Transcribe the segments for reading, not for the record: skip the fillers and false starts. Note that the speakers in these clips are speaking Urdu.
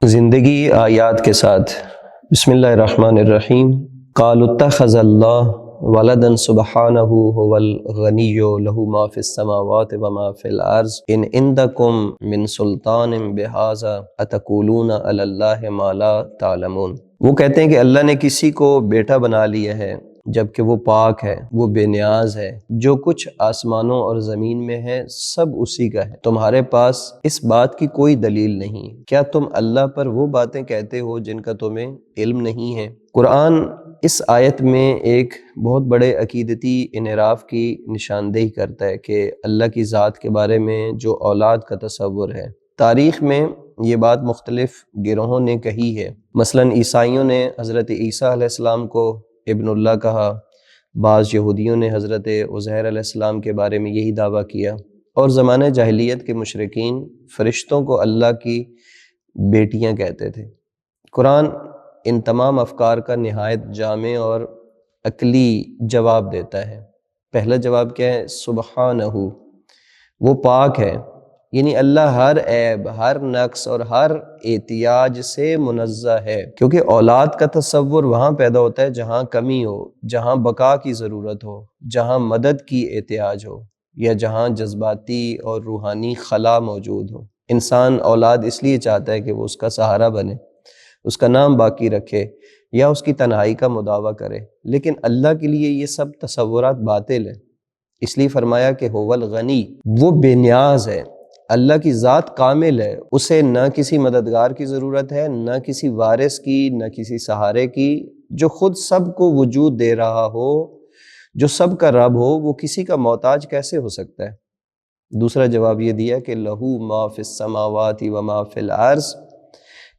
زندگی آیات کے ساتھ بسم اللہ الرحمن الرحیم۔ قالوا اتخذ اللہ ولدا سبحانہ هو الغنی لہ ما فی السماوات وما فی الارض ان عندکم من سلطان بہذا اتقولون علی اللہ ما لا تعلمون۔ وہ کہتے ہیں کہ اللہ نے کسی کو بیٹا بنا لیا ہے جبکہ وہ پاک ہے، وہ بے نیاز ہے، جو کچھ آسمانوں اور زمین میں ہے سب اسی کا ہے، تمہارے پاس اس بات کی کوئی دلیل نہیں، کیا تم اللہ پر وہ باتیں کہتے ہو جن کا تمہیں علم نہیں ہے؟ قرآن اس آیت میں ایک بہت بڑے عقیدتی انحراف کی نشاندہی کرتا ہے کہ اللہ کی ذات کے بارے میں جو اولاد کا تصور ہے۔ تاریخ میں یہ بات مختلف گروہوں نے کہی ہے، مثلا عیسائیوں نے حضرت عیسیٰ علیہ السلام کو ابن اللہ کہا، بعض یہودیوں نے حضرت عزیر علیہ السلام کے بارے میں یہی دعویٰ کیا، اور زمانہ جاہلیت کے مشرکین فرشتوں کو اللہ کی بیٹیاں کہتے تھے۔ قرآن ان تمام افکار کا نہایت جامع اور عقلی جواب دیتا ہے۔ پہلا جواب کیا ہے؟ سبحانہ، وہ پاک ہے، یعنی اللہ ہر عیب، ہر نقص اور ہر احتیاج سے منزہ ہے، کیونکہ اولاد کا تصور وہاں پیدا ہوتا ہے جہاں کمی ہو، جہاں بقا کی ضرورت ہو، جہاں مدد کی احتیاج ہو، یا جہاں جذباتی اور روحانی خلا موجود ہو۔ انسان اولاد اس لیے چاہتا ہے کہ وہ اس کا سہارا بنے، اس کا نام باقی رکھے یا اس کی تنہائی کا مداوع کرے، لیکن اللہ کے لیے یہ سب تصورات باطل ہیں۔ اس لیے فرمایا کہ هو الغنی، وہ بے نیاز ہے، اللہ کی ذات کامل ہے، اسے نہ کسی مددگار کی ضرورت ہے، نہ کسی وارث کی، نہ کسی سہارے کی۔ جو خود سب کو وجود دے رہا ہو، جو سب کا رب ہو، وہ کسی کا محتاج کیسے ہو سکتا ہے؟ دوسرا جواب یہ دیا کہ لہو ما فی السماوات وما فی الارض،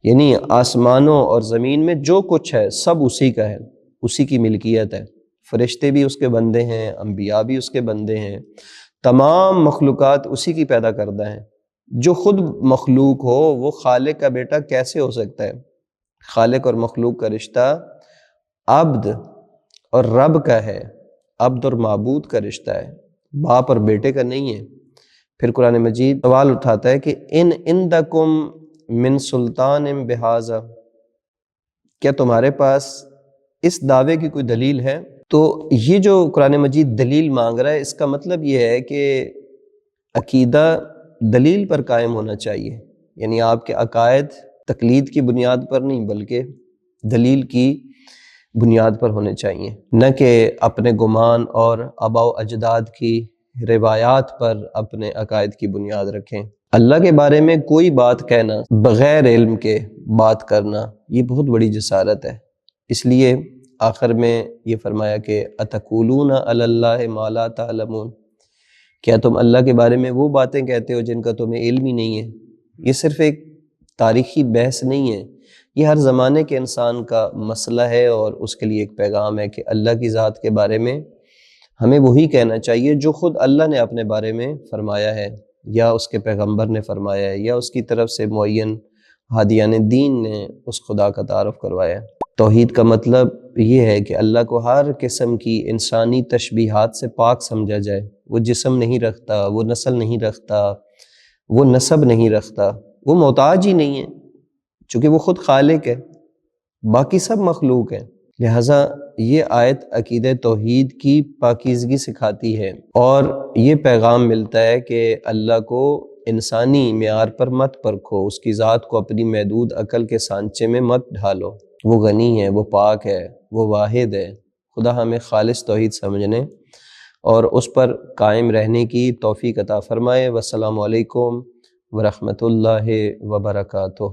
یعنی آسمانوں اور زمین میں جو کچھ ہے سب اسی کا ہے، اسی کی ملکیت ہے۔ فرشتے بھی اس کے بندے ہیں، انبیاء بھی اس کے بندے ہیں، تمام مخلوقات اسی کی پیدا کردہ ہیں۔ جو خود مخلوق ہو وہ خالق کا بیٹا کیسے ہو سکتا ہے؟ خالق اور مخلوق کا رشتہ عبد اور رب کا ہے، عبد اور معبود کا رشتہ ہے، باپ اور بیٹے کا نہیں ہے۔ پھر قرآن مجید سوال اٹھاتا ہے کہ ان عندکم من سلطان بہذا، کیا تمہارے پاس اس دعوے کی کوئی دلیل ہے؟ تو یہ جو قرآن مجید دلیل مانگ رہا ہے، اس کا مطلب یہ ہے کہ عقیدہ دلیل پر قائم ہونا چاہیے، یعنی آپ کے عقائد تقلید کی بنیاد پر نہیں بلکہ دلیل کی بنیاد پر ہونے چاہیے، نہ کہ اپنے گمان اور آباء و اجداد کی روایات پر اپنے عقائد کی بنیاد رکھیں۔ اللہ کے بارے میں کوئی بات کہنا، بغیر علم کے بات کرنا، یہ بہت بڑی جسارت ہے۔ اس لیے آخر میں یہ فرمایا کہ اتقولون علی اللہ ما لا تعلمون، کیا تم اللہ کے بارے میں وہ باتیں کہتے ہو جن کا تمہیں علم ہی نہیں ہے؟ یہ صرف ایک تاریخی بحث نہیں ہے، یہ ہر زمانے کے انسان کا مسئلہ ہے، اور اس کے لیے ایک پیغام ہے کہ اللہ کی ذات کے بارے میں ہمیں وہی کہنا چاہیے جو خود اللہ نے اپنے بارے میں فرمایا ہے، یا اس کے پیغمبر نے فرمایا ہے، یا اس کی طرف سے معین ہادیان دین نے اس خدا کا تعارف کروایا ہے۔ توحید کا مطلب یہ ہے کہ اللہ کو ہر قسم کی انسانی تشبیہات سے پاک سمجھا جائے۔ وہ جسم نہیں رکھتا، وہ نسل نہیں رکھتا، وہ نسب نہیں رکھتا، وہ محتاج ہی نہیں ہے، چونکہ وہ خود خالق ہے، باقی سب مخلوق ہیں۔ لہٰذا یہ آیت عقیدہ توحید کی پاکیزگی سکھاتی ہے، اور یہ پیغام ملتا ہے کہ اللہ کو انسانی معیار پر مت پرکھو، اس کی ذات کو اپنی محدود عقل کے سانچے میں مت ڈھالو۔ وہ غنی ہے، وہ پاک ہے، وہ واحد ہے۔ خدا ہمیں خالص توحید سمجھنے اور اس پر قائم رہنے کی توفیق عطا فرمائے۔ والسلام علیکم ورحمۃ اللہ وبرکاتہ۔